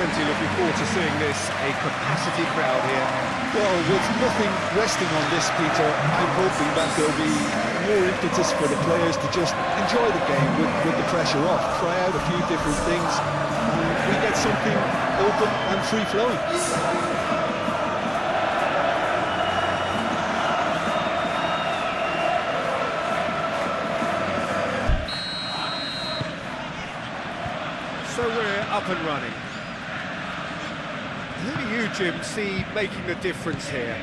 plenty looking forward to seeing this. A capacity crowd here. Well, with nothing resting on this, Peter, I'm hoping that there'll be more impetus for the players to just enjoy the game with the pressure off, try out a few different things, and we get something open and free-flowing. So we're up and running. Who do you, Jim, see making the difference here?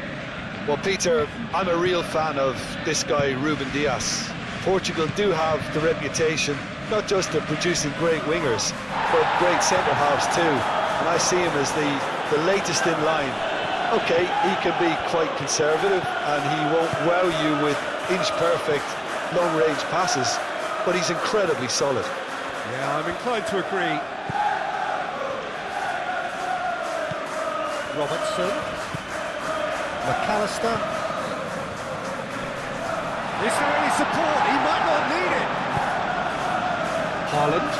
Well, Peter, I'm a real fan of this guy, Ruben Dias. Portugal do have the reputation, not just of producing great wingers, but great centre-halves too. And I see him as the latest in line. Okay, he can be quite conservative, and he won't wow you with inch-perfect, long-range passes, but he's incredibly solid. Yeah, I'm inclined to agree. Robertson. McAllister. Is there any support? He might not need it. Haaland.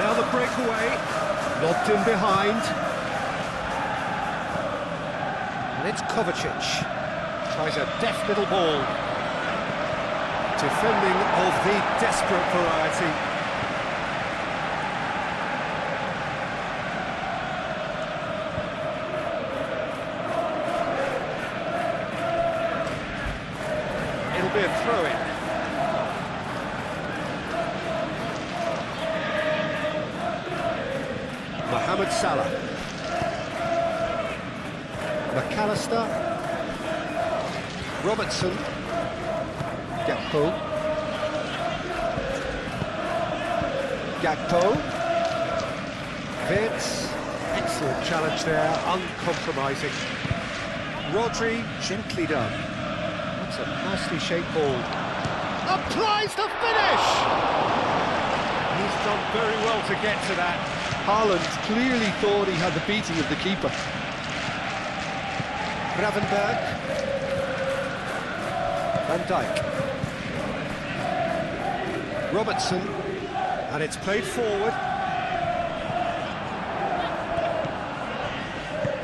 Now the breakaway. Lobbed in behind. And it's Kovacic. Tries a deft little ball. Defending of the desperate variety. Be a throw-in. Mohamed Salah. McAllister. Robertson. Gakpo. Vince. Excellent challenge there, uncompromising. Rodri, gently done. It's a nicely shaped ball. Applies the finish! He's done very well to get to that. Haaland clearly thought he had the beating of the keeper. Gravenberg. Van Dijk. Robertson. And it's played forward.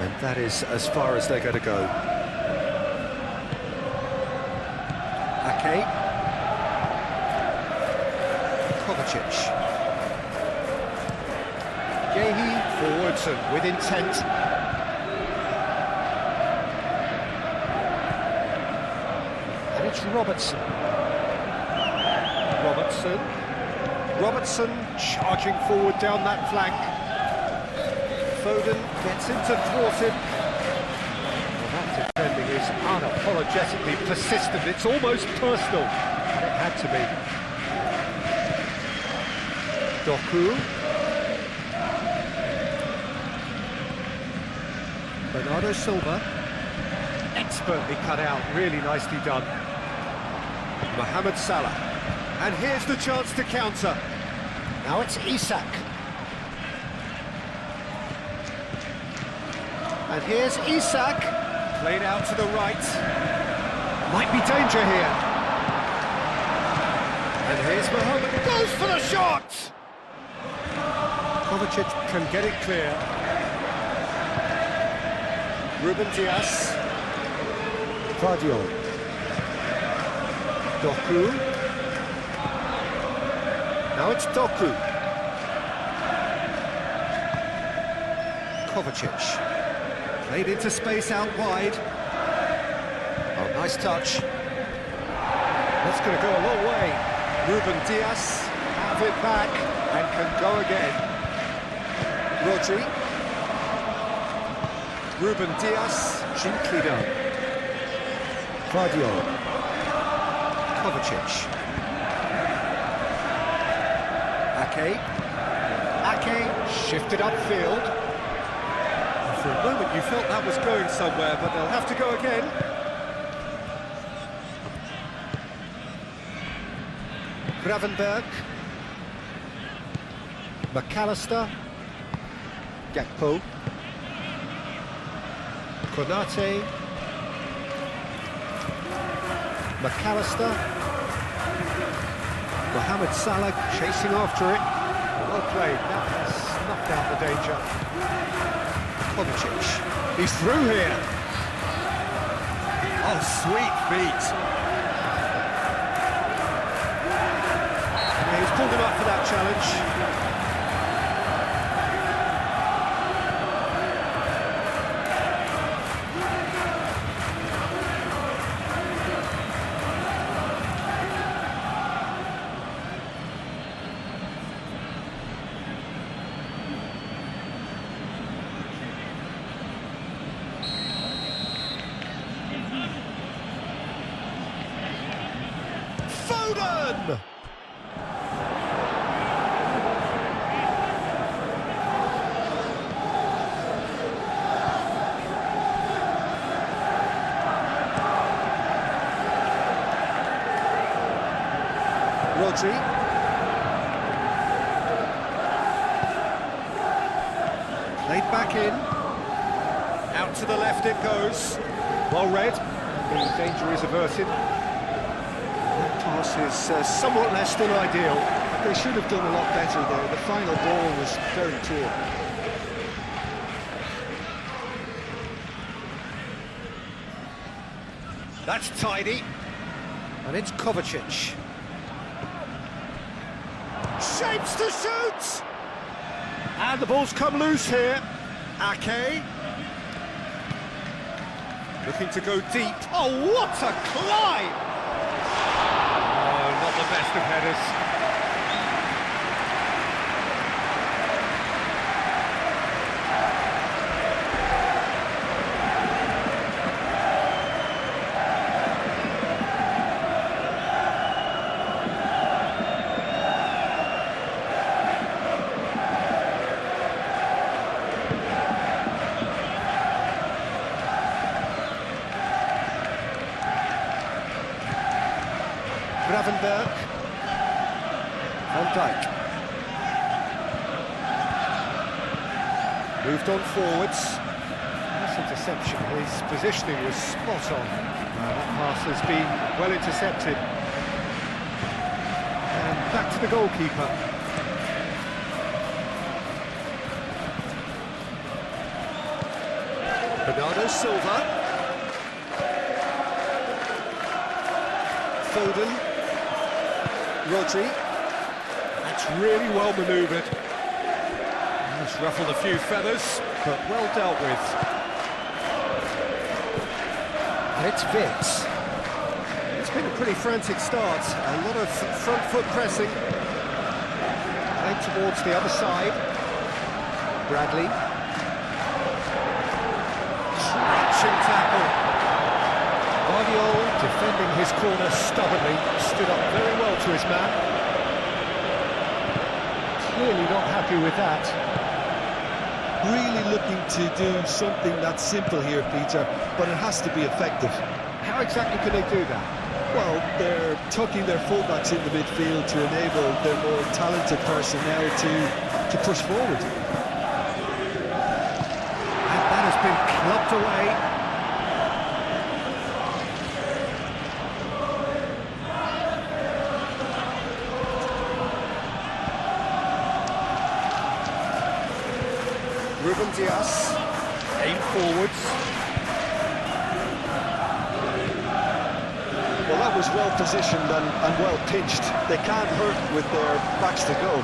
And that is as far as they're going to go. Ake. Kovacic. Gehi forwards and with intent. And it's Robertson. Robertson charging forward down that flank. Foden gets him to thwart him. That defending is unapologetically persistent, it's almost personal, and it had to be. Doku. Bernardo Silva. Expertly cut out, really nicely done. Mohamed Salah. And here's the chance to counter. Now it's Isak. And here's Isak. Played out to the right. Might be danger here. And here's Mohamed. Goes for the shot! Kovacic can get it clear. Ruben Dias. Vardiol. Doku. Now it's Doku. Kovacic. Played into space out wide. Oh, nice touch. That's going to go a long way. Ruben Dias have it back and can go again. Rodri. Ruben Dias, gently done. Vardiol. Kovacic. Ake shifted upfield. For a moment you felt that was going somewhere, but they'll have to go again. Gravenberg. McAllister. Gakpo. Konate. McAllister. Mohamed Salah chasing after it. Well played. That was snuffed out the danger. Kovacic, he's through here. Oh, sweet feet. Yeah, he's pulled him up for that challenge. Foden! Rodri. Laid back in. Out to the left it goes. Well read. The danger is averted. That pass is somewhat less than ideal. They should have done a lot better there. The final ball was very poor. That's tidy. And it's Kovacic. Shapes to shoot! And the ball's come loose here. Ake. Looking to go deep. Oh, what a climb! Oh, not the best of headers. Gravenberg. Van Dijk. Moved on forwards. Nice interception. His positioning was spot on. That pass has been well intercepted. And back to the goalkeeper. Bernardo Silva. Foden. Rodri. That's really well manoeuvred. Just ruffled a few feathers, but well dealt with. And it's Vitz. It's been a pretty frantic start. A lot of front foot pressing. Played towards the other side. Bradley. Crunching tackle. Guardiola, defending his corner stubbornly, stood up very well to his man. Clearly not happy with that. Really looking to do something that's simple here, Peter, but it has to be effective. How exactly can they do that? Well, they're tucking their fullbacks in the midfield to enable their more talented personnel to push forward. And that has been clubbed away. Ruben Dias, aim forwards. Well, that was well positioned and well pitched. They can't hurt with their backs to go.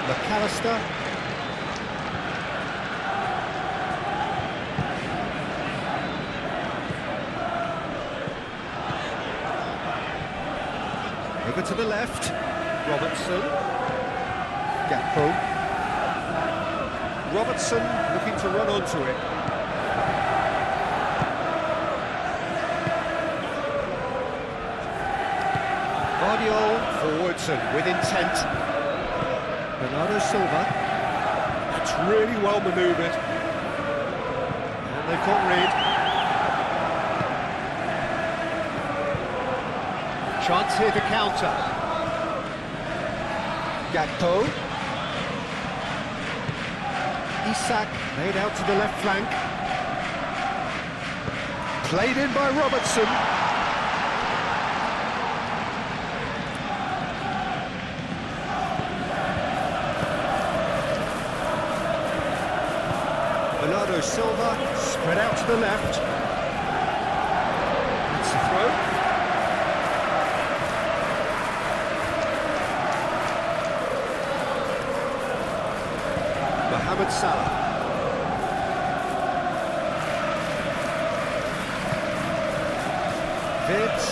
McAllister. Over to the left, Robertson. Gakpo. Robertson looking to run onto it. Guardiola forwards and with intent. Bernardo Silva. That's really well manoeuvred. And they've got rid. Chance here to counter. Gakpo. Isak made out to the left flank. Played in by Robertson. Silva, spread out to the left. That's the throw. Mohamed Salah. Vince.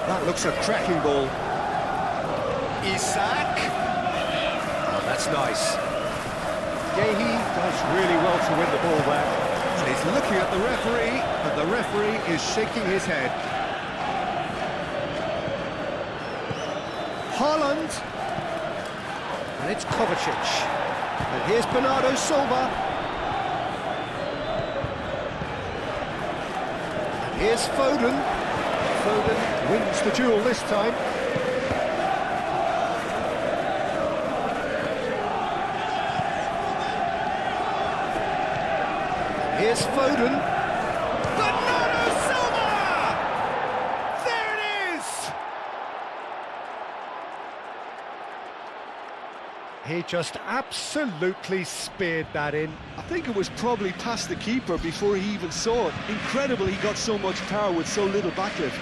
That looks a cracking ball. Isak. Oh, that's nice. Gehi does really well to win the ball back. And he's looking at the referee, and the referee is shaking his head. Haaland. And it's Kovacic. And here's Bernardo Silva. And here's Foden. Foden wins the duel this time. Here's Foden. Bernardo Silva! There it is! He just absolutely speared that in. I think it was probably past the keeper before he even saw it. Incredible he got so much power with so little backlift.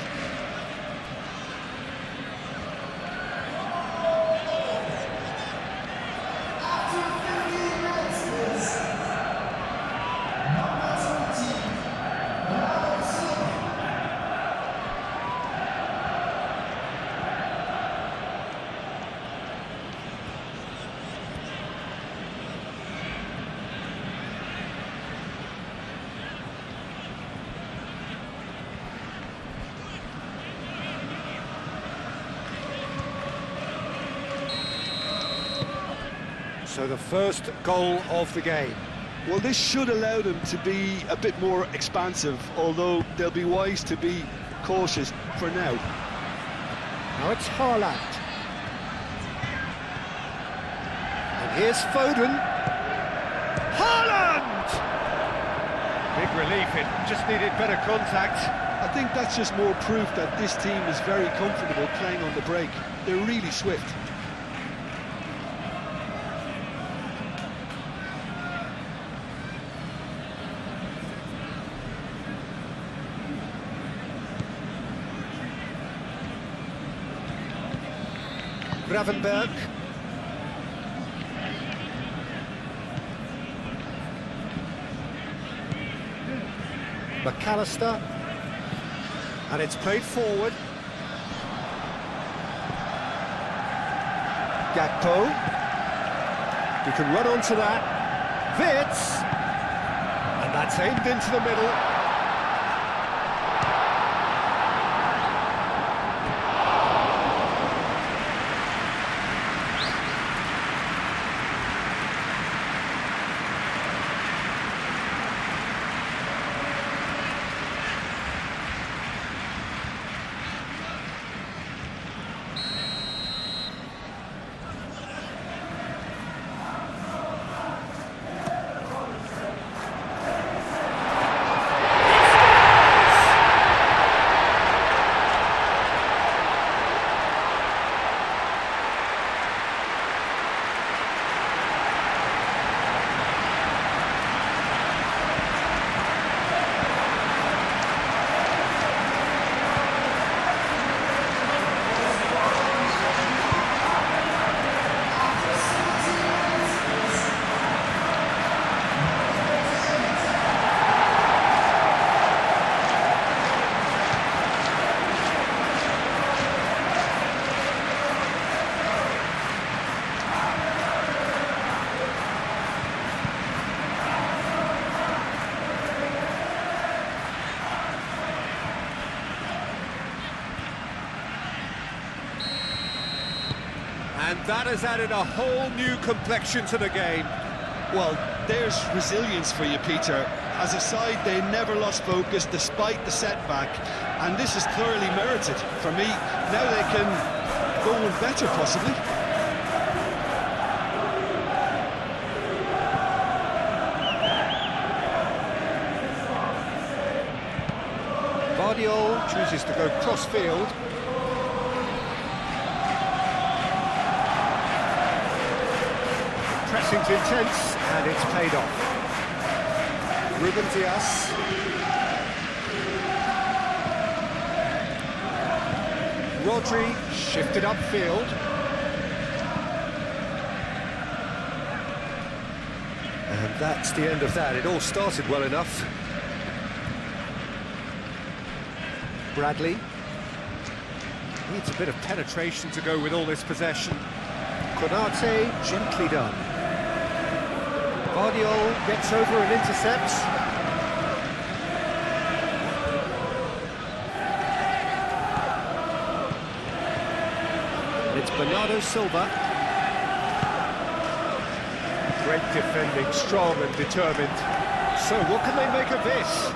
So the first goal of the game. Well, this should allow them to be a bit more expansive, although they'll be wise to be cautious for now. Now it's Haaland. And here's Foden. Haaland! Big relief, it just needed better contact. I think that's just more proof that this team is very comfortable playing on the break. They're really swift. Gravenberg. McAllister. And it's played forward. Gakpo. You can run onto that. Vitz. And that's aimed into the middle. And that has added a whole new complexion to the game. Well, there's resilience for you, Peter. As a side, they never lost focus despite the setback, and this is thoroughly merited. For me, now they can go on better, possibly. Guardiola chooses to go cross-field. Pressing's intense, and it's paid off. Ruben Dias. Rodri shifted upfield. And that's the end of that. It all started well enough. Bradley. Needs a bit of penetration to go with all this possession. Konate, gently done. Guardiola gets over and intercepts. And it's Bernardo Silva. Great defending, strong and determined. So what can they make of this?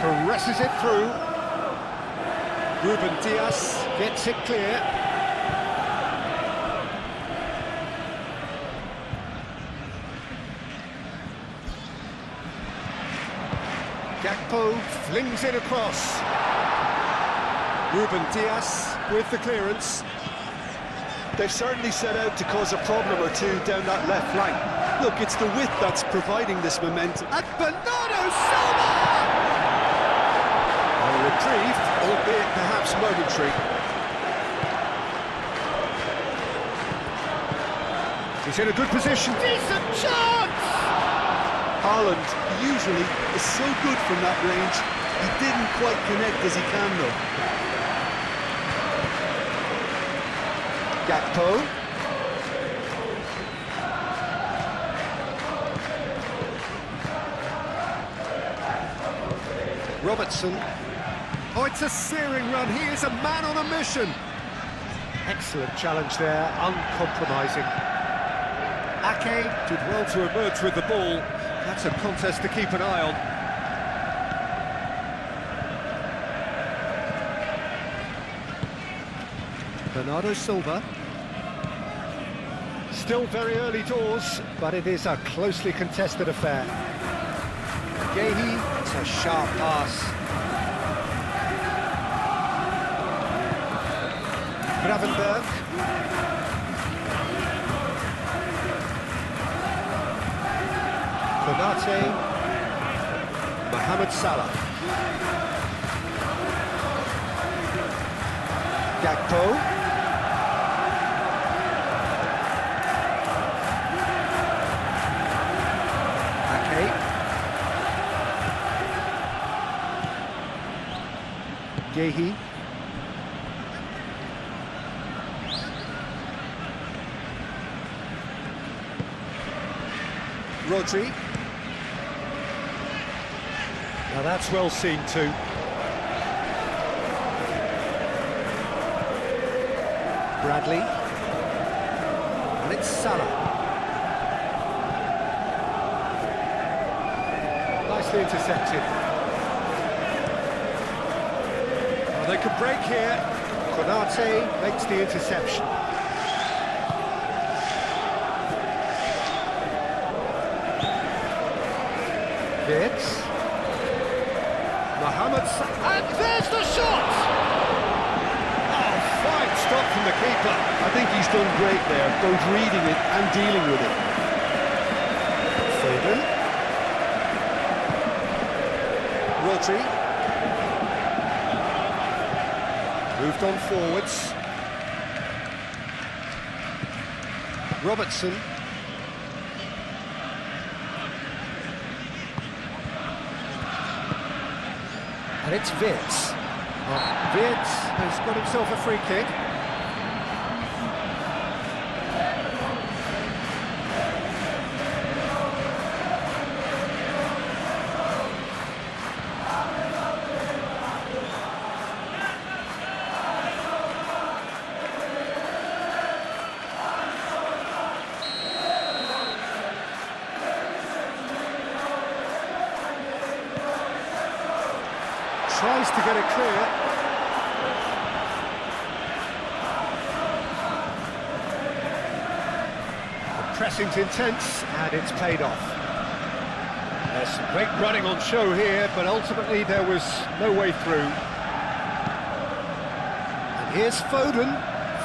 Caresses it through. Ruben Dias gets it clear. Gakpo flings it across. Ruben Dias with the clearance. They've certainly set out to cause a problem or two down that left flank. Look, it's the width that's providing this momentum. And Bernardo Silva! Well retrieved, albeit perhaps momentary. He's in a good position. Decent chance! Haaland usually is so good from that range. He didn't quite connect as he can though. Gakpo. Robertson. Oh, it's a searing run. He is a man on a mission. Excellent challenge there, uncompromising. Ake did well to emerge with the ball. That's a contest to keep an eye on. Bernardo Silva. Still very early doors, but it is a closely contested affair. Gehi, it's a sharp pass. Gravenberg. Konate. Mohamed Salah. Gakpo. Gehi. Rodri. Now that's well seen too. Bradley. And it's Salah. Nicely intercepted. They could break here. Konate makes the interception. Vitz. Mohamed and there's the shot! Oh, fine stop from the keeper. I think he's done great there, both reading it and dealing with it. Foden. Rodri. Moved on forwards. Robertson. And it's Vitz. Vitz has got himself a free kick. Tries to get it clear. The pressing's intense and it's paid off. There's some great running on show here, but ultimately there was no way through. And here's Foden.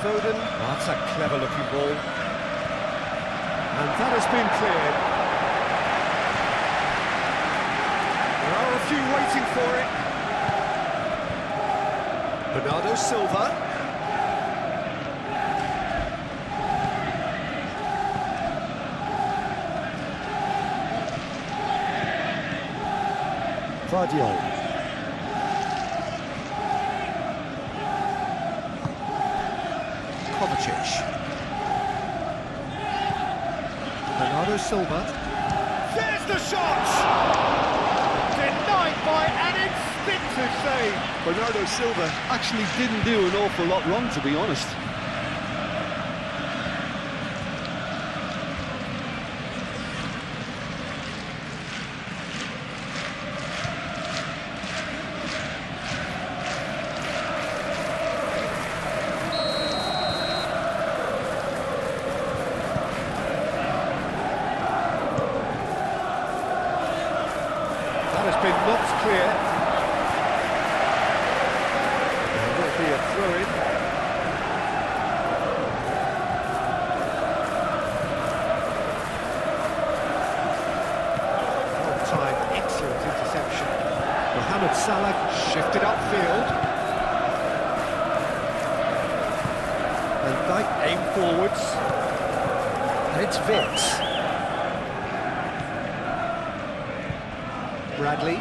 Foden, oh, that's a clever looking ball. And that has been cleared. few waiting for it. Bernardo Silva. Vardiol. Kovacic. Bernardo Silva. There's the shot! Denied by an instinctive save. Bernardo Silva actually didn't do an awful lot wrong, to be honest. That has been knocked clear. There will be a throw-in. Well-timed, excellent interception. Mohamed Salah shifted upfield. And Dijk aimed forwards. And it's Vitz. Bradley.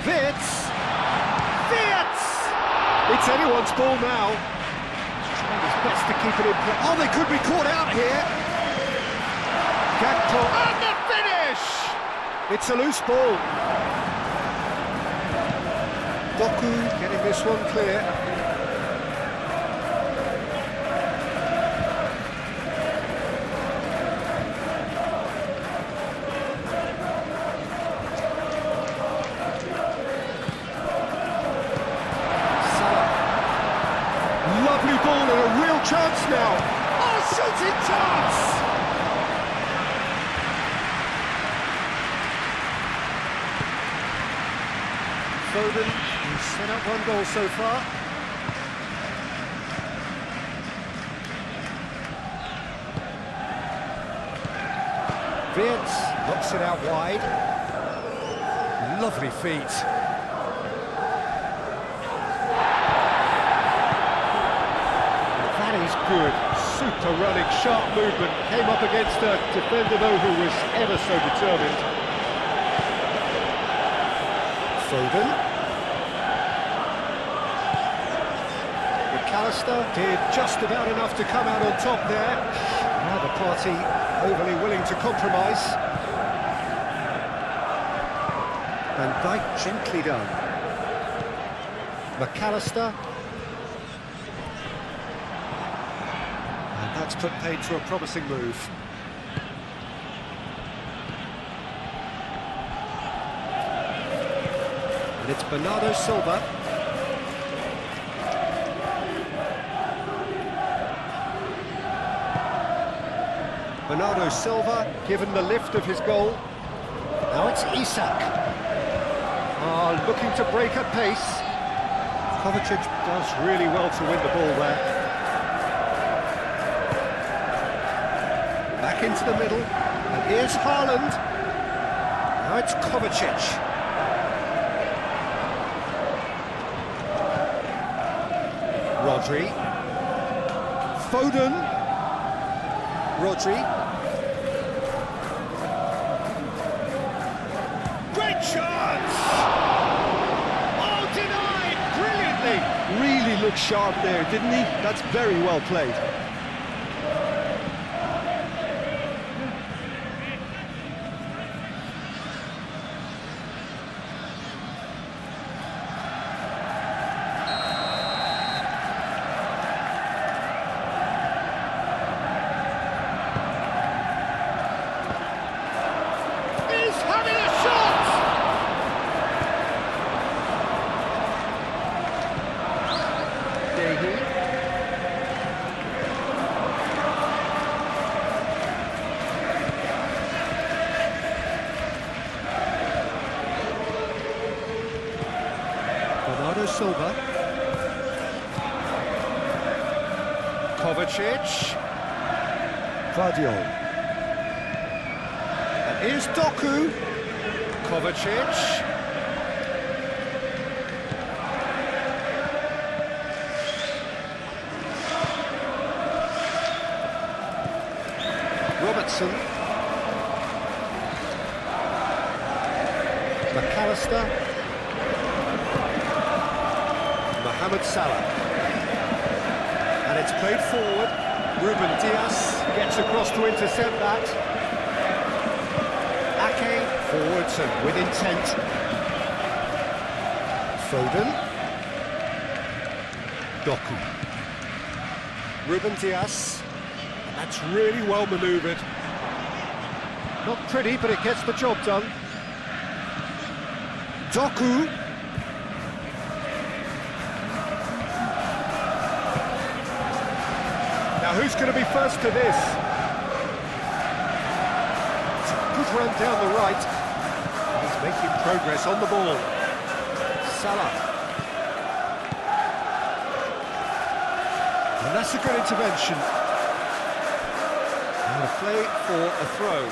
Vitz! It's anyone's ball now. Trying his best to keep it in play. Oh, they could be caught out here. Gakpo. And the finish! It's a loose ball. Doku getting this one clear. Lovely ball and a real chance now. Oh, shooting chance! Foden, he's set up one goal so far. Vitz knocks it out wide. Lovely feet. He's good, super running, sharp movement, came up against a defender though who was ever so determined. Foden. McAllister did just about enough to come out on top there. Now the party overly willing to compromise. Van Dijk gently done. McAllister. That's put paid to a promising move. And it's Bernardo Silva. Bernardo Silva given the lift of his goal. Now it's Isak. Looking to break at pace. Kovacic does really well to win the ball there. Back into the middle, and here's Haaland. Now it's Kovacic. Rodri. Foden. Rodri. Great chance! Oh, denied! Brilliantly! Really looked sharp there, didn't he? That's very well played. Having a shot! Dehi. Bernardo Silva. Kovacic. Vardiol. Here's Doku. Kovacic. Robertson. McAllister. Mohamed Salah. And it's played forward. Ruben Dias gets across to intercept that. Ake forwards and with intent. Foden. Doku. Ruben Dias. And that's really well manoeuvred. Not pretty, but it gets the job done. Doku. Now who's going to be first to this? It's a good run down the right. He's making progress on the ball. Salah. And that's a good intervention. And a play for a throw.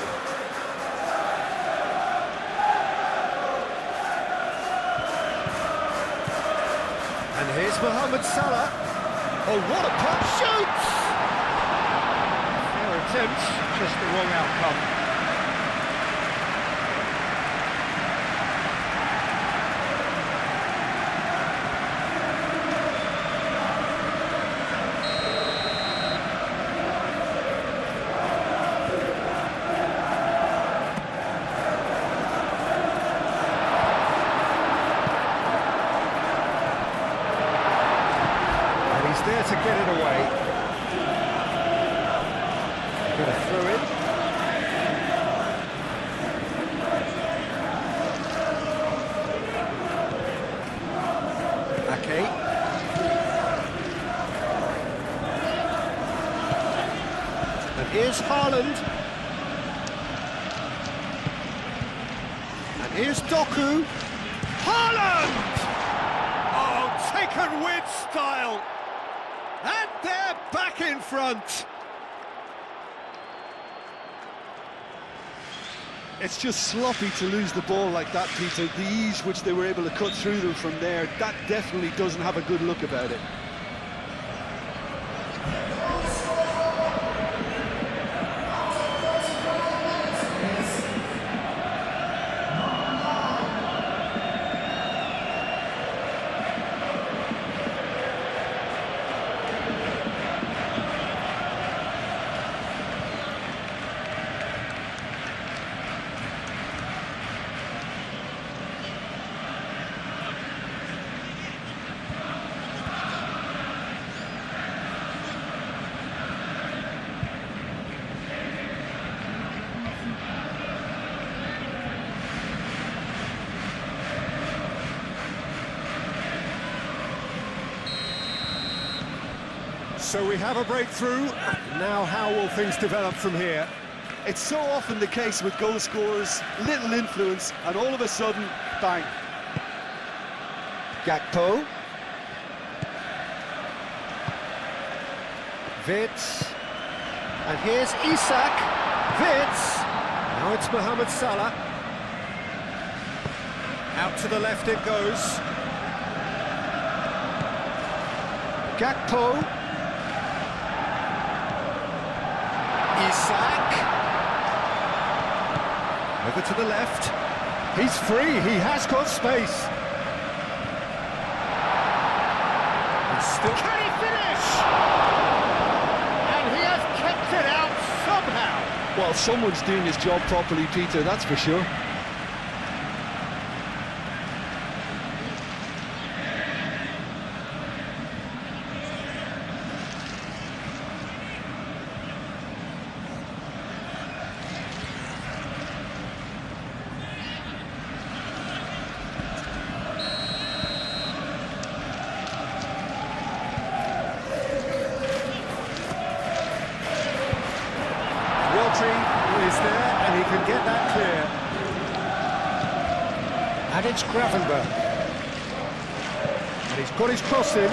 And here's Mohamed Salah. Oh, what a punt! Shoots! Fair attempt, just the wrong outcome. There to get it away. Gonna throw in. Ake. And here's Haaland. And here's Doku. Haaland! Oh, taken with style. And they're back in front. It's just sloppy to lose the ball like that, Peter. The ease which they were able to cut through them from there, that definitely doesn't have a good look about it. So we have a breakthrough. Now how will things develop from here? It's so often the case with goal scorers, little influence, and all of a sudden, bang. Gakpo. Wits. And here's Isak. Wits. Now it's Mohamed Salah. Out to the left it goes. Gakpo. Isak. Over to the left. He's free, he has got space. And still... Can he finish? And he has kept it out somehow. Well, someone's doing his job properly, Peter, that's for sure. Is there, and he can get that clear. And it's Gravenberch. And he's got his cross in.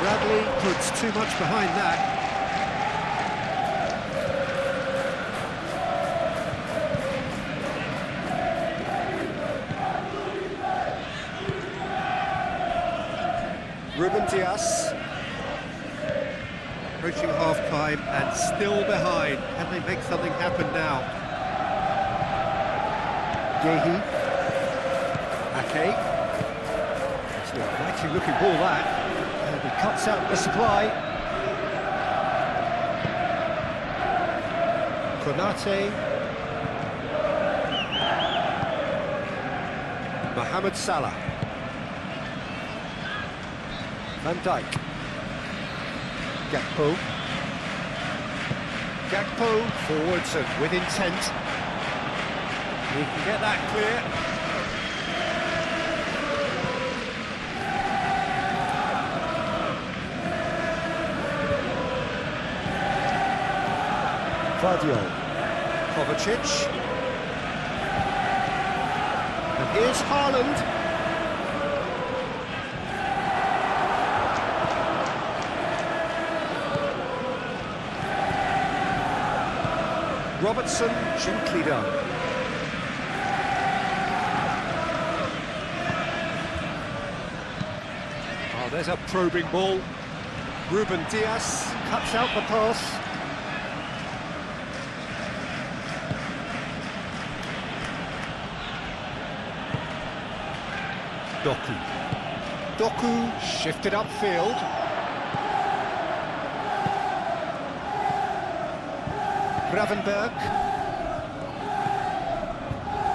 Bradley puts too much behind that. Ruben Dias. Approaching half-time and still behind. Can they make something happen now? Gehi. Ake. It's an exciting looking ball that. And he cuts out the supply. Konate. Mohamed Salah. Van Dijk. Gakpo. Gakpo forwards and with intent. He can get that clear. Vardiol. Kovacic. And here's Haaland. Robertson, gently done. Oh, there's a probing ball. Ruben Dias cuts out the pass. Doku shifted upfield. Gravenberg.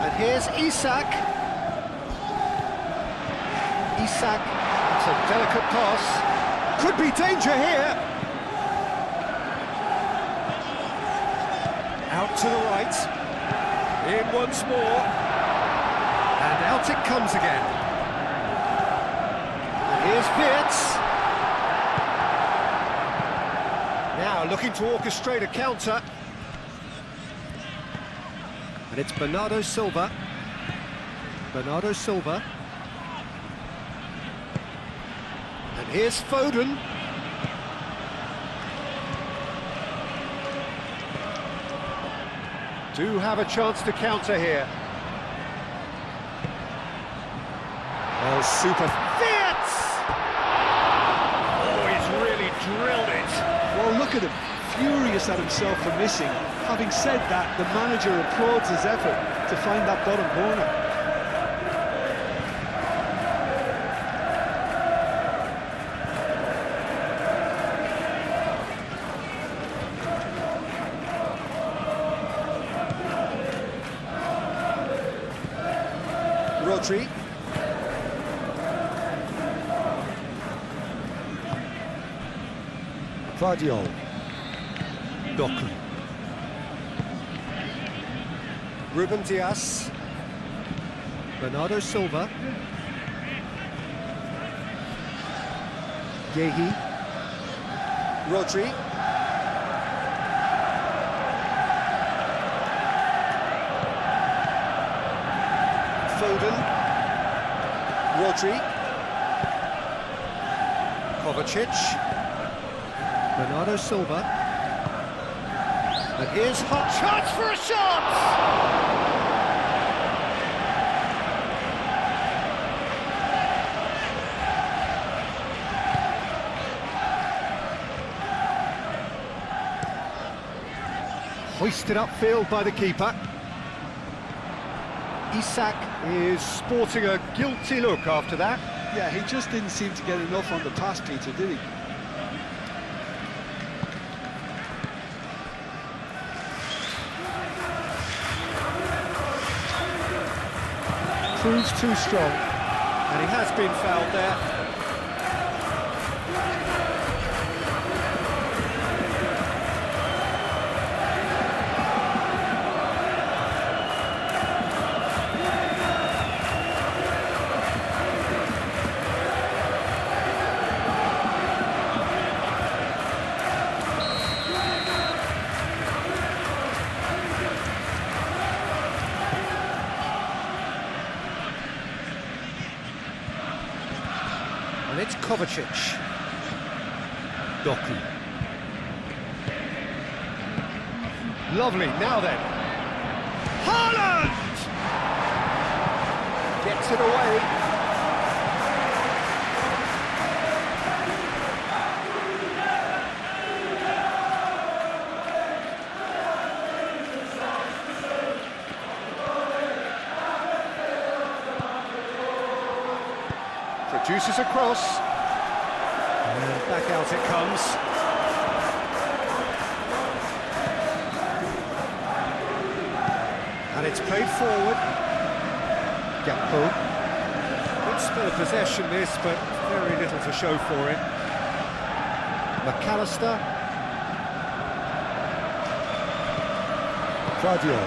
And here's Isak. Isak, it's a delicate pass. Could be danger here. Out to the right. In once more. And out it comes again. And here's Wirtz. Now looking to orchestrate a counter. And it's Bernardo Silva. Bernardo Silva. And here's Foden. Do have a chance to counter here. Oh, super. Wirtz! Oh, he's really drilled it. Well, look at him, furious at himself for missing. Having said that, the manager applauds his effort to find that bottom corner. Rodri. Vardiol. Doku. Ruben Dias. Bernardo Silva. Gehi. Rodri. Foden. Rodri. Kovacic. Bernardo Silva. And here's hot chance for a shot! Hoisted upfield by the keeper. Isak is sporting a guilty look after that. Yeah, he just didn't seem to get enough on the pass, Peter, did he? Proves too strong, and he has been fouled there. And it's Kovacic. Doku. Lovely, now then. Haaland! Gets it away. Juices across. And back out it comes. And it's played forward. Gakpo. Good spell of possession this, but very little to show for it. McAllister. Claudio.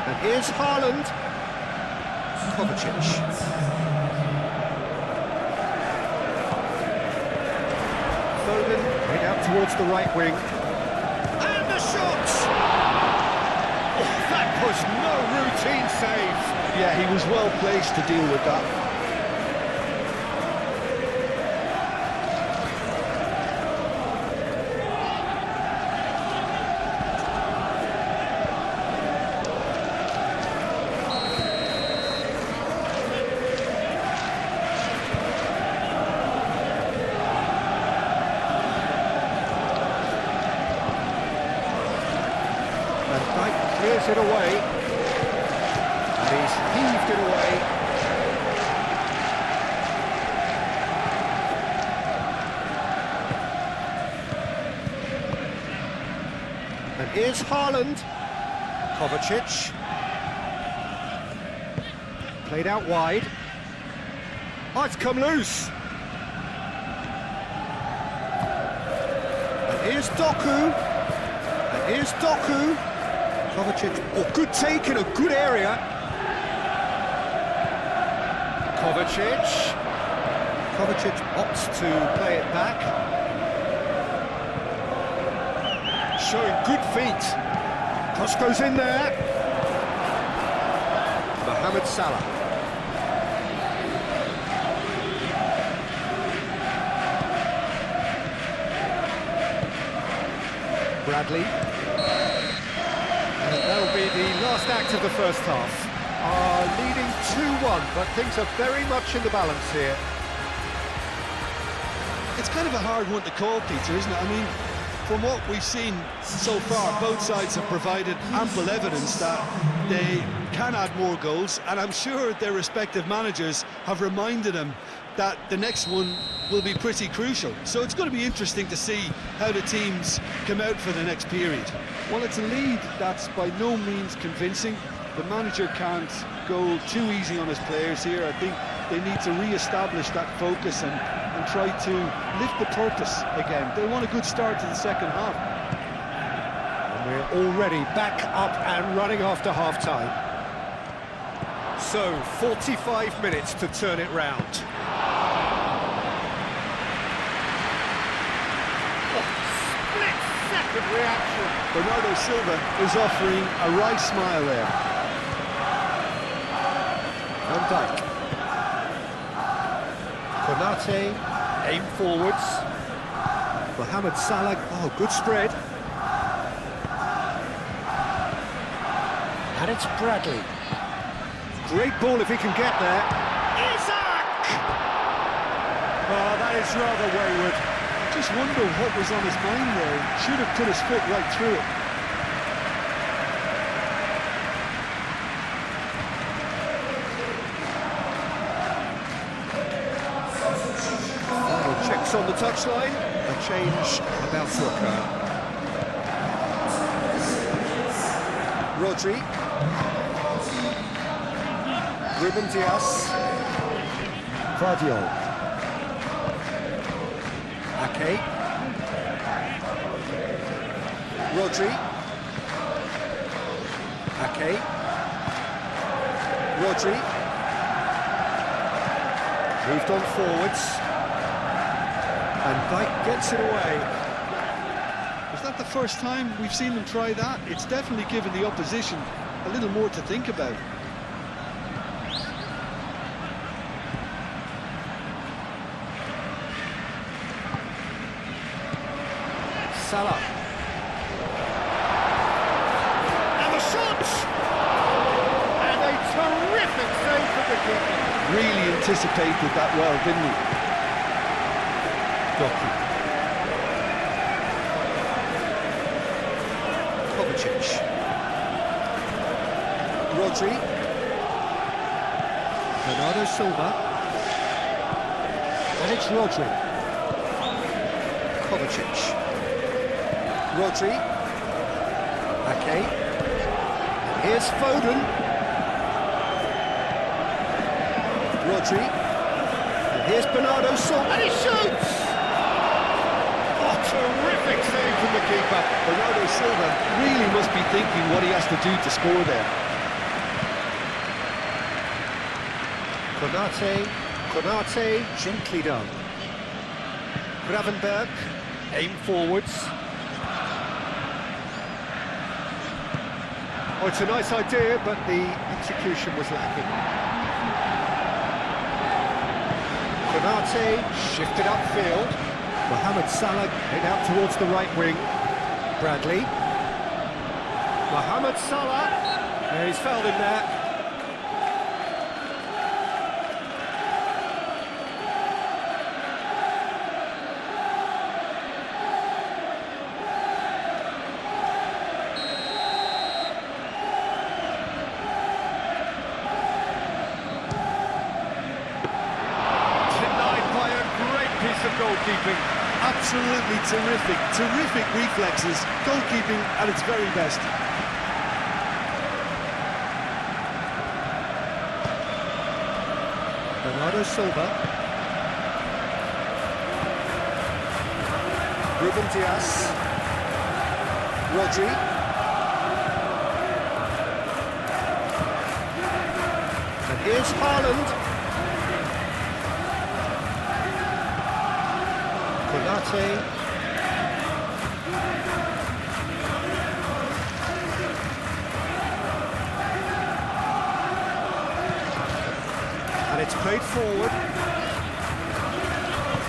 And here's Haaland. Kovacic. Foden made out towards the right wing. And the shot! Oh, that was no routine save. Yeah, he was well placed to deal with that. Clears it away, and he's heaved it away. And here's Haaland. Kovacic. Played out wide. Oh, it's come loose. And here's Doku. And here's Doku. Kovacic, oh, good take in a good area. Kovacic opts to play it back. Showing good feet. Cross goes in there. Mohamed Salah. Bradley. And that'll be the last act of the first half. Leading 2-1, but things are very much in the balance here. It's kind of a hard one to call, Peter, isn't it? I mean, from what we've seen so far, both sides have provided ample evidence that they can add more goals, and I'm sure their respective managers have reminded them that the next one will be pretty crucial. So it's going to be interesting to see how the teams come out for the next period. Well, it's a lead that's by no means convincing. The manager can't go too easy on his players here. I think they need to re-establish that focus and try to lift the purpose again. They want a good start to the second half. And we're already back up and running after half-time. So, 45 minutes to turn it round. Split-second reaction. Bernardo Silva is offering a wry smile there. Van Dijk. Konate, aim forwards. Mohamed Salah, oh, good spread. And it's Bradley. Great ball if he can get there. Isaac! Oh, that is rather wayward. Just wonder what was on his mind there. Should have put his foot right through it. Checks on the touchline. A change about to occur. Rodri. Ruben Dias. Claudio. Ake. Rodri. Ake. Rodri. Moved on forwards. And Dijk gets it away. Is that the first time we've seen them try that? It's definitely given the opposition a little more to think about. Salah. And the shot! And a terrific save for the keeper. Really anticipated that well, didn't he? Doku. Kovacic. Rodri. Bernardo Silva. And it's Rodri. Kovacic. Rodri. Ake. And here's Foden. Rodri. And here's Bernardo Silva. And he shoots! Oh, terrific save from the keeper. Bernardo Silva really must be thinking what he has to do to score there. Konate, gently done. Gravenberg, aim forwards. Oh, it's a nice idea, but the execution was lacking. Konate shifted upfield. Mohamed Salah head out towards the right wing. Bradley. Mohamed Salah. Yeah, he's fouled him there. Goalkeeping. Absolutely terrific reflexes, goalkeeping at its very best. Bernardo Silva. Ruben Dias. Rodri. And here's Haaland. Konate. And it's played forward.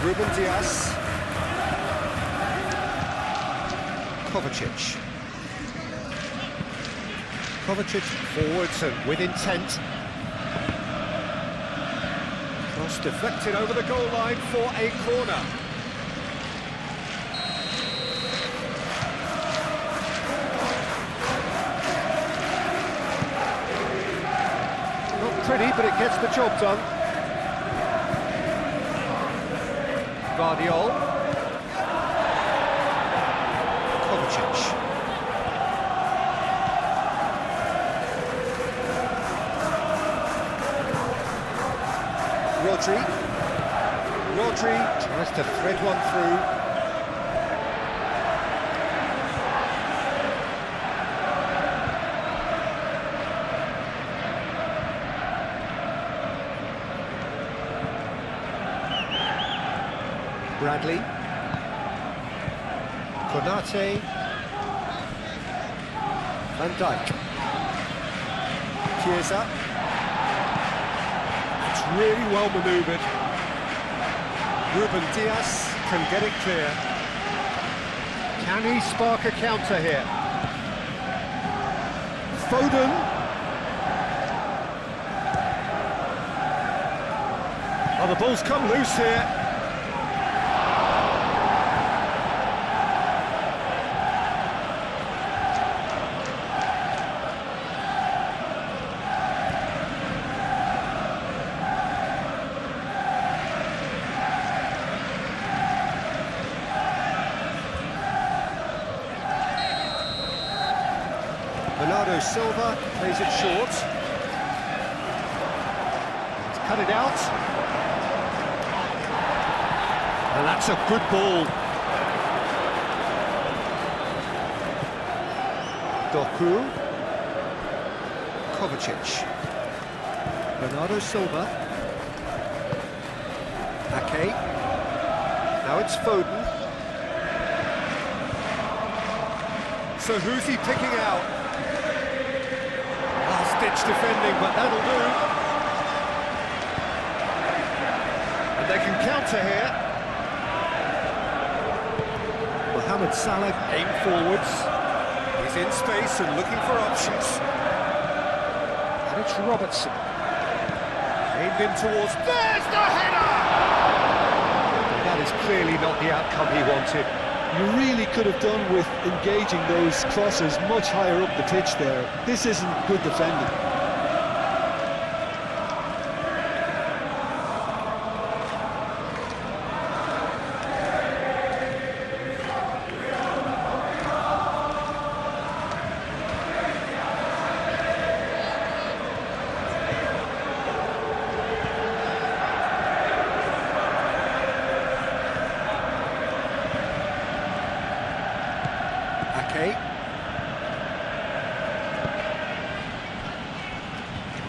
Ruben Dias. Kovacic. Kovacic forwards and with intent. Cross deflected over the goal line for a corner. Pretty, but it gets the job done. Guardiol. Kovacic. Rodri tries to thread one through. Bradley. Konate. Van Dijk. Chiesa. It's really well manoeuvred. Ruben Dias can get it clear. Can he spark a counter here? Foden. Oh, the ball's come loose here. Bernardo Silva plays it short. He's cut it out. And that's a good ball. Doku. Kovacic. Bernardo Silva. Ake. Now it's Foden. So who's he picking out? Last-ditch defending, but that'll do. And they can counter here. Mohamed Salah aim forwards. He's in space and looking for options. And it's Robertson. Aimed in towards... There's the header! That is clearly not the outcome he wanted. You really could have done with engaging those crosses much higher up the pitch there. This isn't good defending.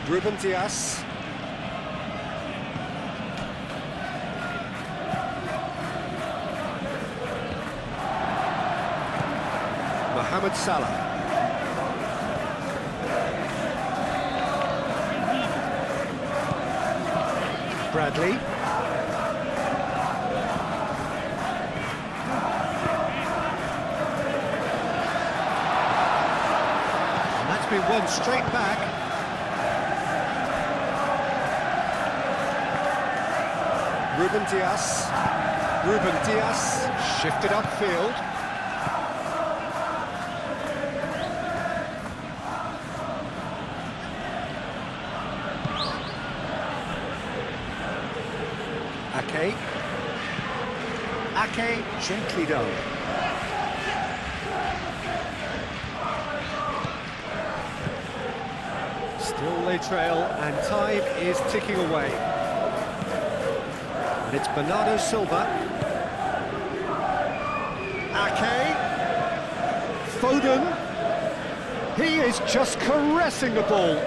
Ruben Dias. Mohamed Salah. Bradley. And that's been won straight back. Ruben Dias. Ruben Dias shifted upfield. Ake, gently done. Still they trail, and time is ticking away. And it's Bernardo Silva. Ake. Foden. He is just caressing the ball.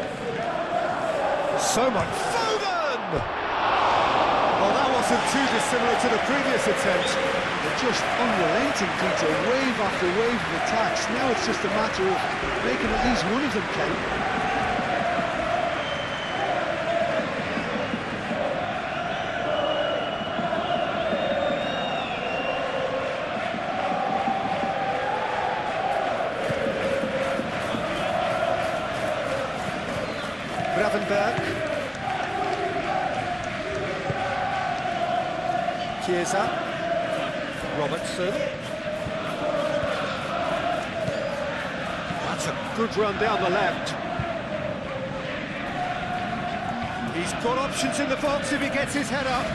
So much. Foden! Well, that wasn't too dissimilar to the previous attempt. They're just unrelenting, Peter, wave after wave of attacks. Now it's just a matter of making at least one of them count. Gravenberg. Chiesa. Robertson. That's a good run down the left. He's got options in the box if he gets his head up.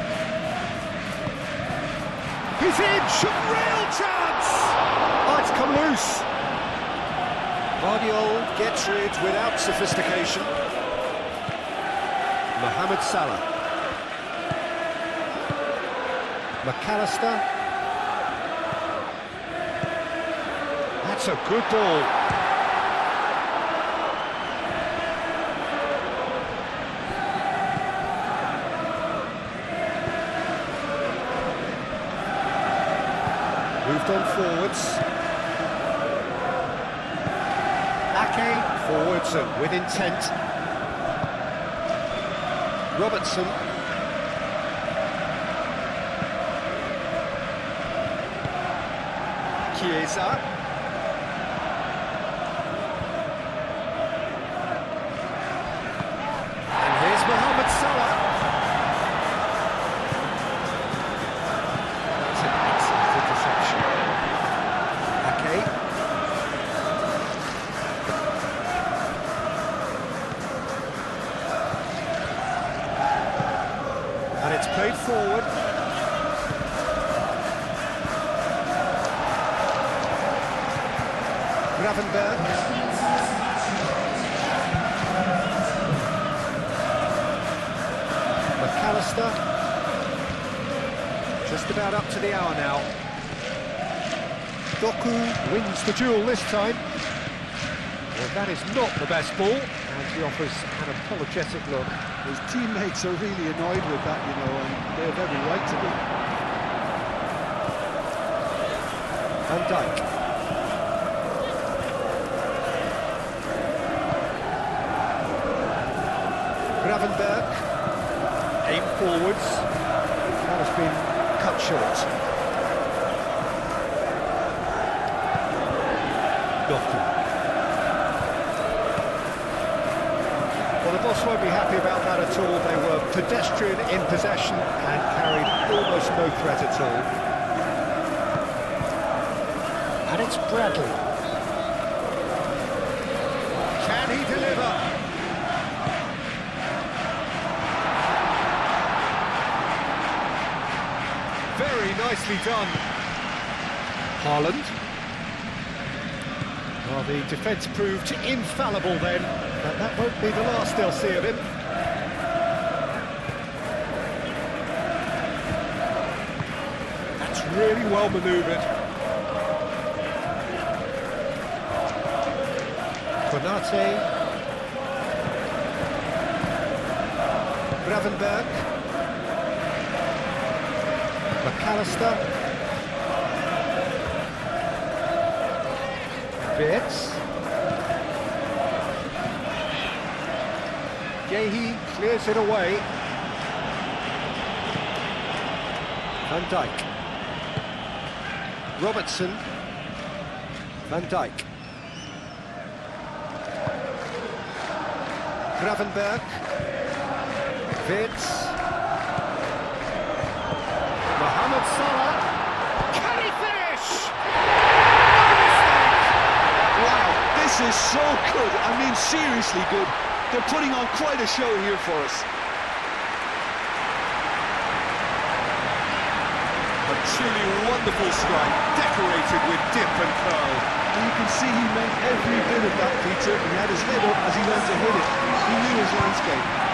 He's in! Real chance! Oh, it's come loose. Guardiola gets rid without sophistication. Mohamed Salah. McAllister. That's a good ball. Moved on forwards. Ake forwards and with intent. Robertson. Chiesa. And here's Mohamed Salah. That's an excellent interception. Ake. And it's played forward. Gravenberg. McAllister. Just about up to the hour now. Doku wins the duel this time. Well, that is not the best ball, and he offers an apologetic look. His teammates are really annoyed with that, you know, and they have every right to be. Van Dijk. Gravenberg, aim forwards, that has been cut short. Doku. Well, the boss won't be happy about that at all. They were pedestrian in possession and carried almost no threat at all. And it's Bradley. Can he deliver? Very nicely done. Haaland. Well, the defence proved infallible then, but that won't be the last they'll see of him. That's really well manoeuvred. Konate. Gravenberg. McAllister. Bits. Gahey clears it away. Van Dijk. Robertson. Van Dijk. Gravenberg. Wits. Mohamed Salah. Can he finish? Wow, this is so good. I mean, seriously good. They're putting on quite a show here for us. A truly wonderful strike, decorated with dip and curl. And you can see he meant every bit of that, Peter. He had his head up as he went to hit it. He knew his landscape.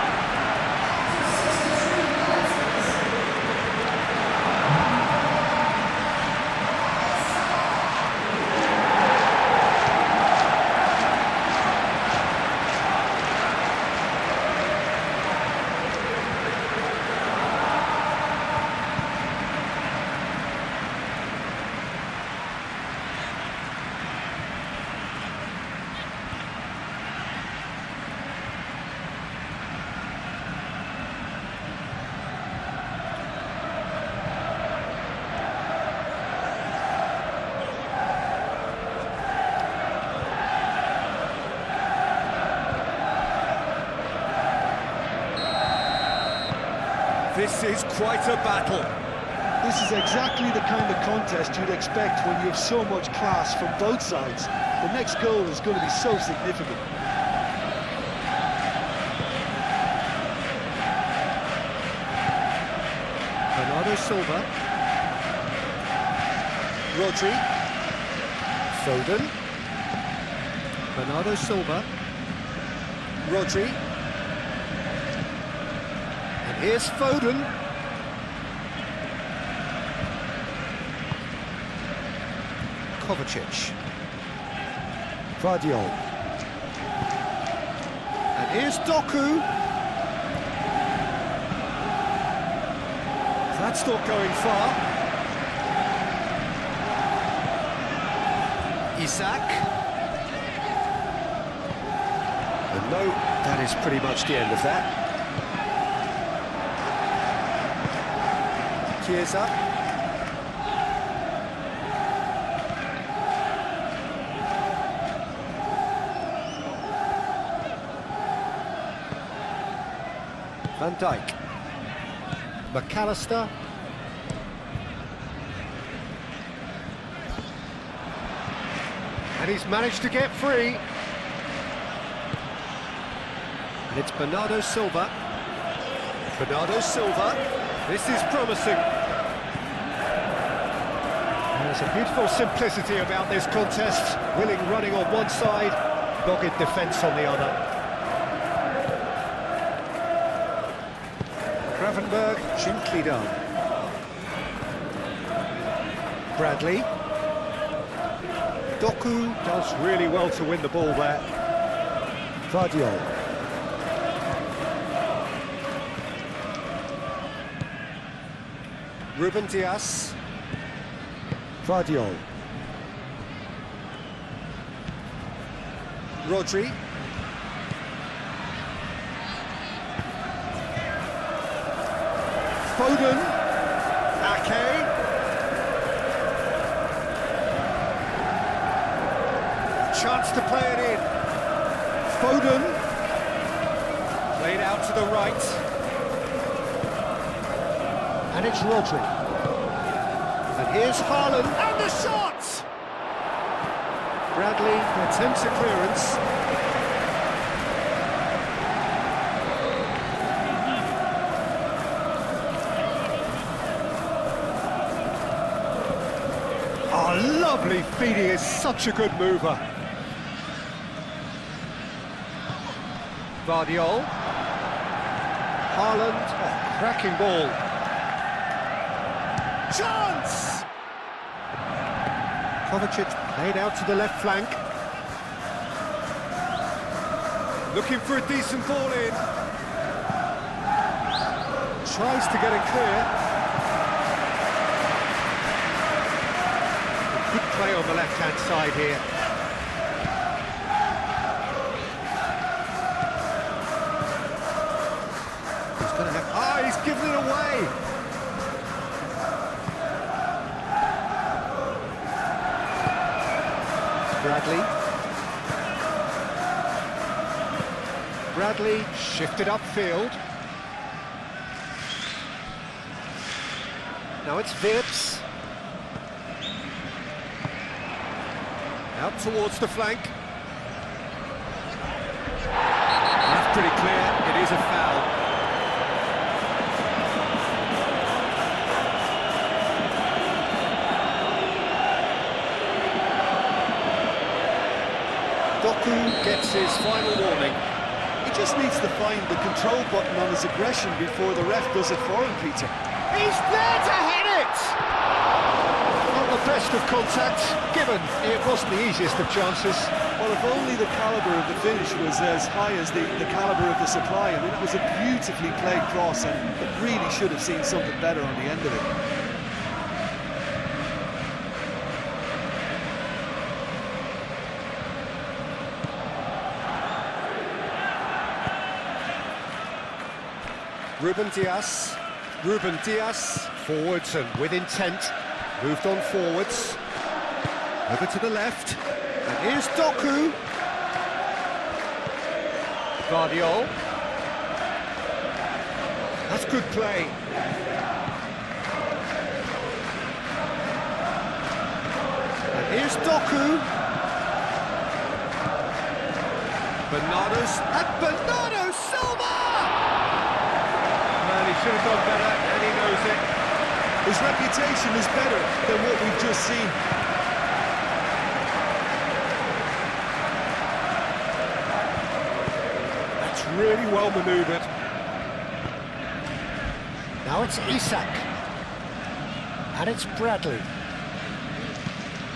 This is quite a battle. This is exactly the kind of contest you'd expect when you have so much class from both sides. The next goal is going to be so significant. Bernardo Silva. Rodri. Foden. Bernardo Silva. Rodri. And here's Foden. Kovacic. Vardiol. And here's Doku. That's not going far. Isak. And no, that is pretty much the end of that. Chiesa. Van Dijk. McAllister. And he's managed to get free. And it's Bernardo Silva. Bernardo Silva. This is promising. There's a beautiful simplicity about this contest. Willing running on one side, dogged defence on the other. Gravenberg, gently done. Bradley. Doku does really well to win the ball there. Vardiol. Ruben Dias. Vardiol. Rodri. Foden. Ake. Chance to play it in. Foden. Played out to the right. And it's Rodri. And here's Haaland. And the shot! Bradley attempts a clearance. Oh, lovely feed, he is such a good mover. Vardiol. Haaland, oh, cracking ball. Chance! Kovacic played out to the left flank. Looking for a decent ball in. Tries to get it clear. Good play on the left-hand side here. He's going to have... Oh, he's given it away! Bradley shifted upfield. Now it's Vips. Out towards the flank. That's pretty clear, it is a foul. Doku gets his final warning. He just needs to find the control button on his aggression before the ref does it for him, Peter. He's there to hit it! Not the best of contacts, given it wasn't the easiest of chances. Well, if only the calibre of the finish was as high as the calibre of the supply. I mean, it was a beautifully played cross, and it really should have seen something better on the end of it. Ruben Dias, forwards and with intent, moved on forwards, over to the left, and here's Doku. Guardiol. That's good play. And here's Doku. Bernardo Silva! He should have done better, and he knows it. His reputation is better than what we've just seen. That's really well manoeuvred. Now it's Isak. And it's Bradley.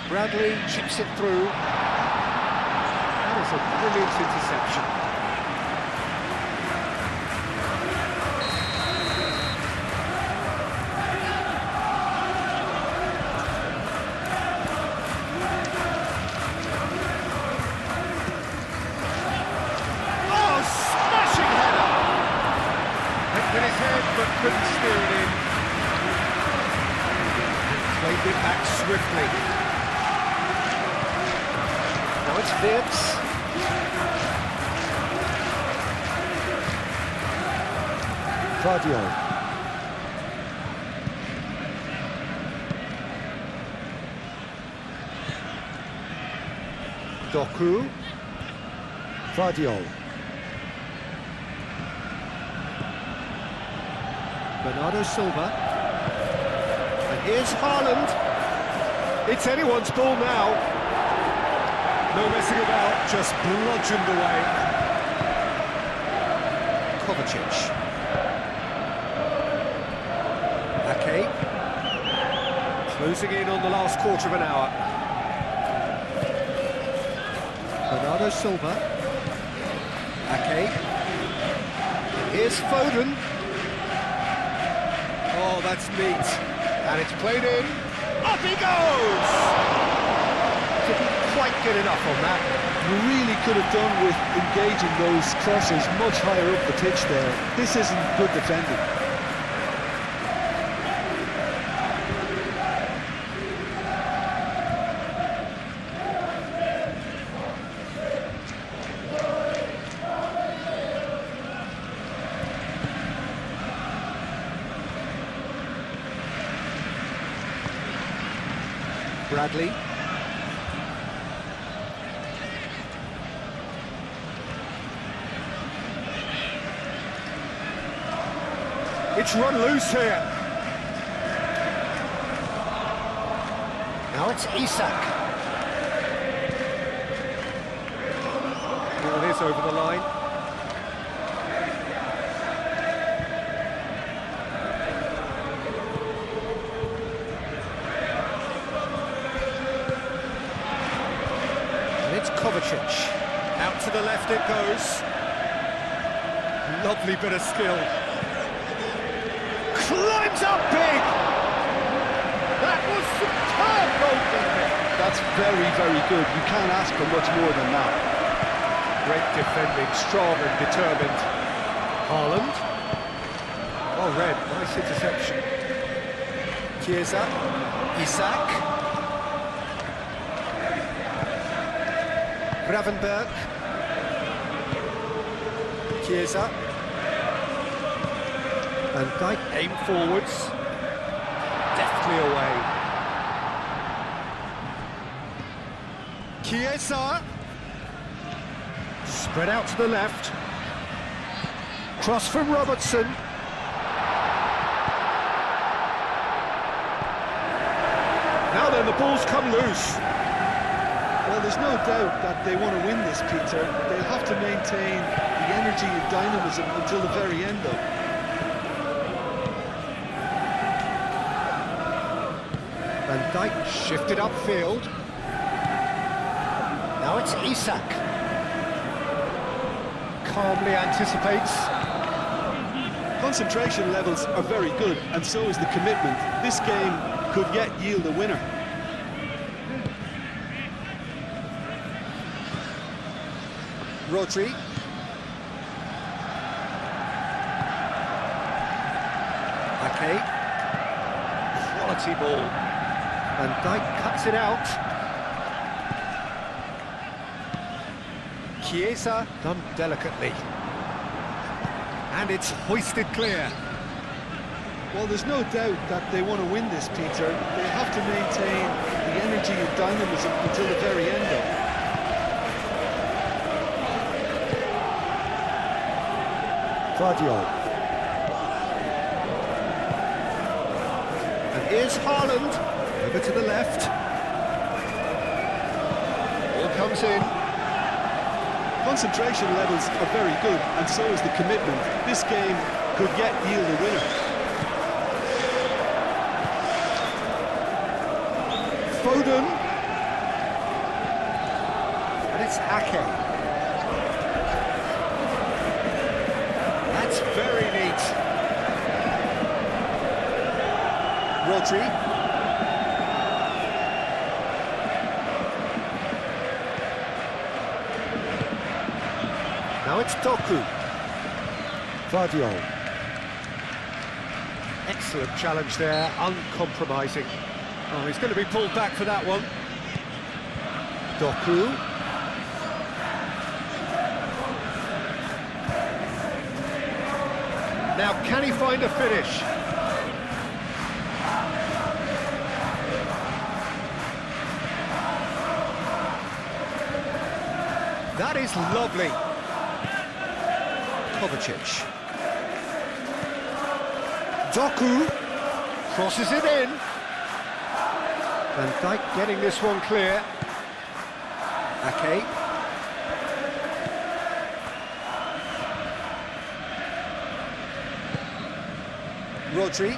Bradley chips it through. That is a brilliant interception. But couldn't steer it in. Played it back swiftly. Now it's Vips. Guardiol. Doku. Guardiol. Bernardo Silva, and here's Haaland. It's anyone's ball now. No messing about, just bludgeoned away. Kovacic. Ake. Closing in on the last quarter of an hour. Bernardo Silva. Ake. And here's Foden. Oh, that's neat. And it's played in. Up he goes! Didn't quite get enough on that. You really could have done with engaging those crosses much higher up the pitch there. This isn't good defending. Bradley. It's run loose here. Now it's Isak. Ball is over the line. Kovacic. Out to the left it goes. Lovely bit of skill. climbs up big! That was superb goalkeeping! That's very, very good. You can't ask for much more than that. Great defending, strong and determined. Haaland. Well read, nice interception. Chiesa, Isak. Gravenberg. Chiesa. Van Dijk aim forwards. Deftly away. Chiesa. Spread out to the left. Cross from Robertson. Now then, the ball's come loose. Well, there's no doubt that they want to win this, Peter. They'll have to maintain the energy and dynamism until the very end, though. Van Dijk shifted upfield. Now it's Isak. Calmly anticipates. Concentration levels are very good, and so is the commitment. This game could yet yield a winner. Rodri. Okay. Quality ball. Van Dijk cuts it out. Chiesa done delicately. And it's hoisted clear. Well, there's no doubt that they want to win this, Peter. They have to maintain the energy and dynamism until the very end, though. Guardiola. And here's Haaland, over to the left. Ball comes in. Concentration levels are very good, and so is the commitment. This game could yet yield a winner. Foden. And it's Ake. That's very neat. Rodri. Now it's Doku. Guardiola. Excellent challenge there, uncompromising. Oh, he's going to be pulled back for that one. Doku. Now, can he find a finish? That is lovely. Kovacic. Doku crosses it in. Van Dijk getting this one clear. Ake. Rodri.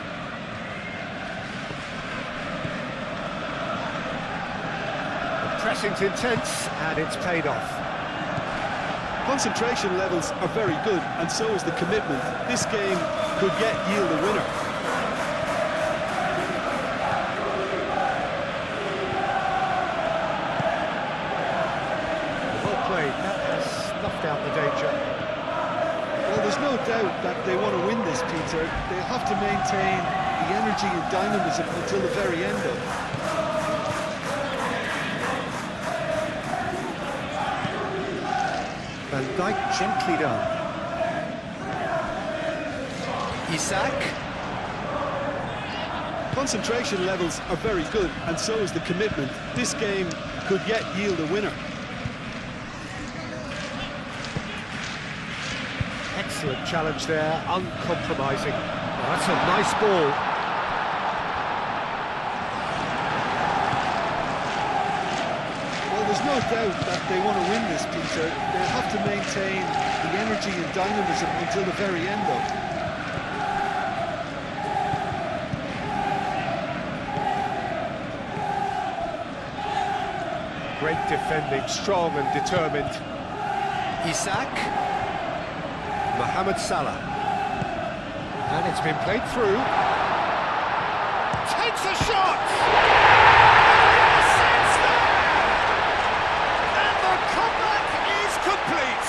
The pressing's intense and it's paid off. Concentration levels are very good, and so is the commitment. This game could yet yield a winner. Well played, that has snuffed out the danger. Well, there's no doubt that they want to win this, Peter. They have to maintain the energy and dynamism until the very end, though. Van Dijk gently done. Isak. Concentration levels are very good, and so is the commitment. This game could yet yield a winner. Excellent challenge there, uncompromising. Oh, that's a nice ball. There's no doubt that they want to win this, Peter. They'll have to maintain the energy and dynamism until the very end, though. Great defending, strong and determined. Isak. Mohamed Salah. And it's been played through. Takes a shot! It's there! And the comeback is complete!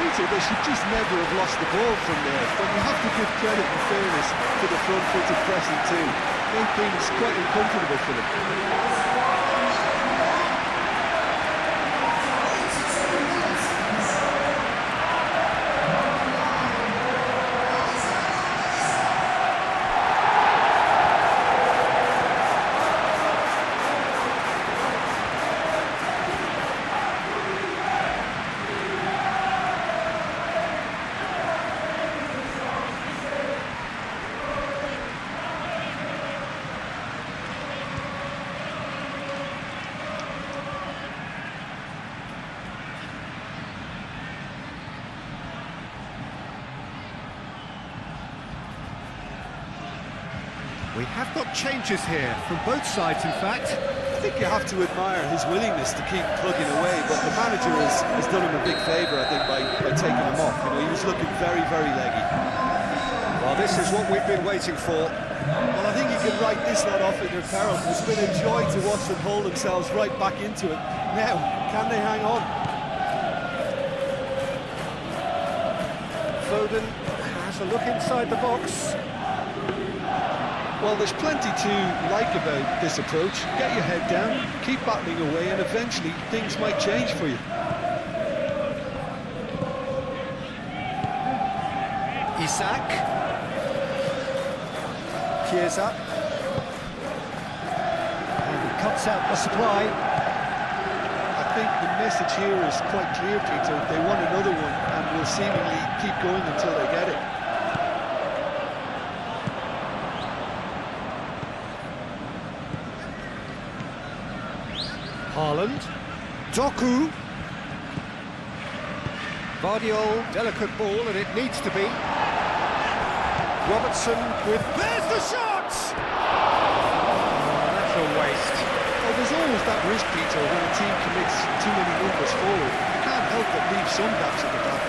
Peter, they should just never have lost the ball from there, but you have to give credit and fairness to the front-footed pressing too. Made things quite uncomfortable for them. We have got changes here, from both sides in fact. I think you have to admire his willingness to keep plugging away, but the manager has done him a big favour, I think, by taking him off. You know, he was looking very, very leggy. Well, this is what we've been waiting for. Well, I think you can write this lot off in their peril. It's been a joy to watch them hold themselves right back into it. Now, can they hang on? Foden has a look inside the box. Well, there's plenty to like about this approach. Get your head down, keep battling away, and eventually things might change for you. Isak. Chiesa. And he cuts out the supply. I think the message here is quite clear, Peter. They want another one and will seemingly keep going until they get it. Haaland, Doku, Vardiol, delicate ball, and it needs to be. Robertson with, there's the shot! Oh, that's a waste. Well, there's always that risk, Peter, when a team commits too many numbers forward. You can't help but leave some gaps at the back.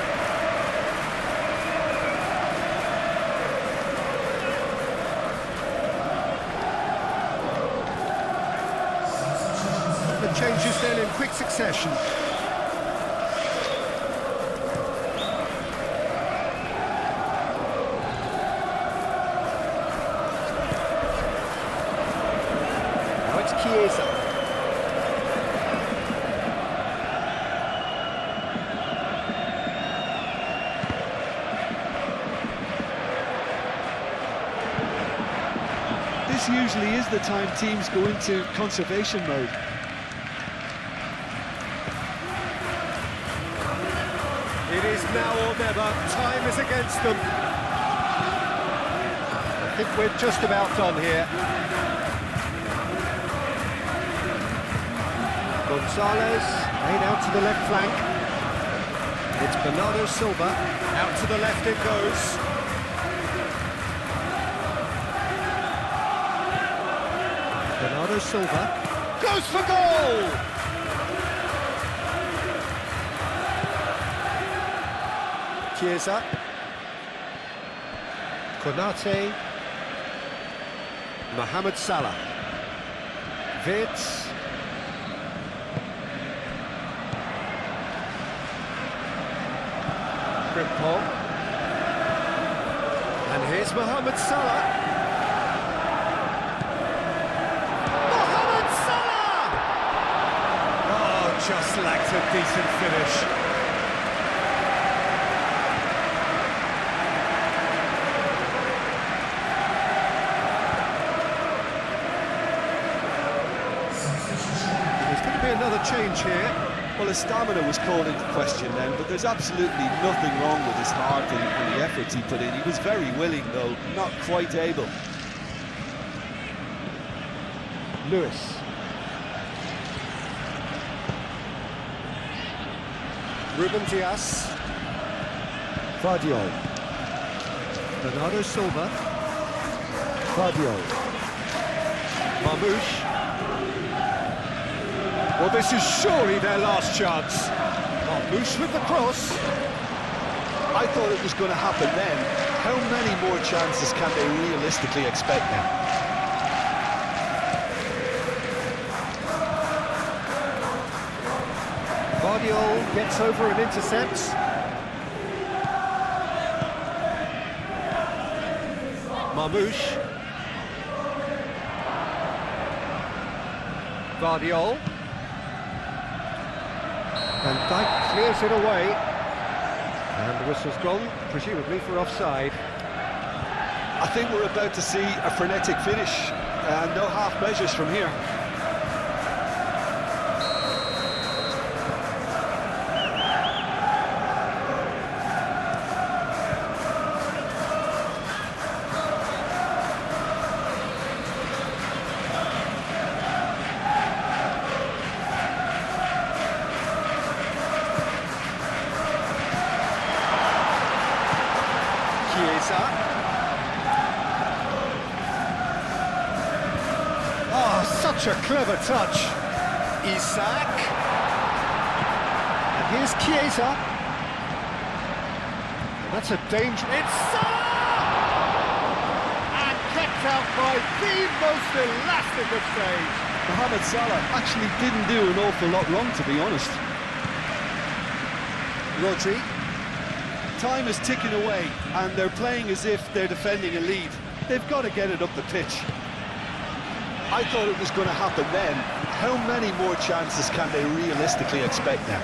Changes then in quick succession. Now it's Chiesa. This usually is the time teams go into conservation mode. It is now or never. Time is against them. I think we're just about done here. Gonzalez, made out to the left flank. It's Bernardo Silva. Out to the left it goes. Bernardo Silva goes for goal! Chiesa, Konate, Mohamed Salah, Wirtz, Frimpong, and here's Mohamed Salah. Mohamed Salah! Oh, just lacked a decent finish. Another change here. Well, his stamina was called into question then, but there's absolutely nothing wrong with his heart and the efforts he put in. He was very willing, though, not quite able. Lewis. Ruben Dias. Vardiol. Bernardo Silva. Vardiol. Marmoush. Well, this is surely their last chance. Marmoush with the cross. I thought it was going to happen then. How many more chances can they realistically expect now? Guardiola gets over and intercepts. Marmoush. Guardiola. And Dijk clears it away. And the whistle's gone, presumably for offside. I think we're about to see a frenetic finish. No half measures from here. Oh, such a clever touch. Isak. And here's Chiesa. And that's a danger. It's Salah! And kept out by the most elastic of saves. Mohamed Salah actually didn't do an awful lot wrong, to be honest. Rodri. Time is ticking away, and they're playing as if they're defending a lead. They've got to get it up the pitch. I thought it was going to happen then. How many more chances can they realistically expect now?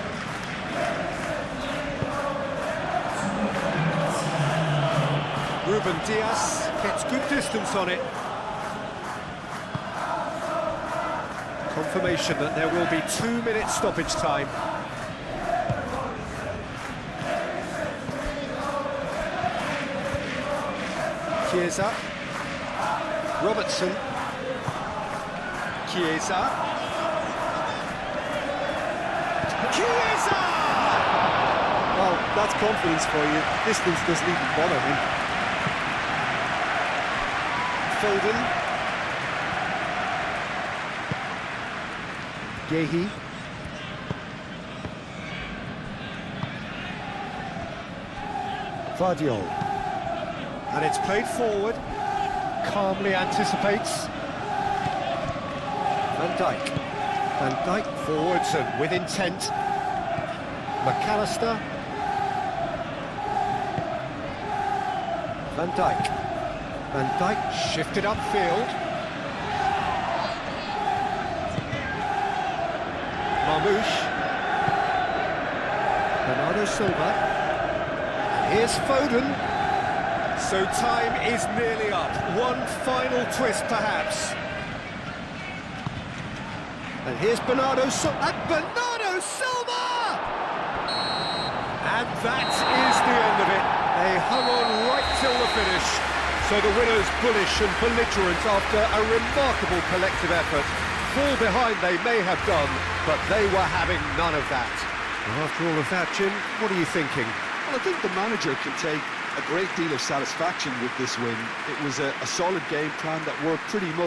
Ruben Dias gets good distance on it. Confirmation that there will be 2 minutes stoppage time. Chiesa. Robertson. Chiesa. Chiesa! Well, that's confidence for you. Distance doesn't even bother him. Foden. Gehi. Guardiola. And it's played forward. Calmly anticipates. Van Dijk. Van Dijk forwards and with intent. McAllister. Van Dijk. Van Dijk shifted upfield. Marmoush. Bernardo Silva. And here's Foden. So time is nearly up. One final twist, perhaps. And here's Bernardo Silva. And Bernardo Silva! And that is the end of it. They hung on right till the finish. So the winners bullish and belligerent after a remarkable collective effort. Fall behind they may have done, but they were having none of that. And after all of that, Jim, what are you thinking? Well, I think the manager can take a great deal of satisfaction with this win. It was a solid game plan that worked pretty much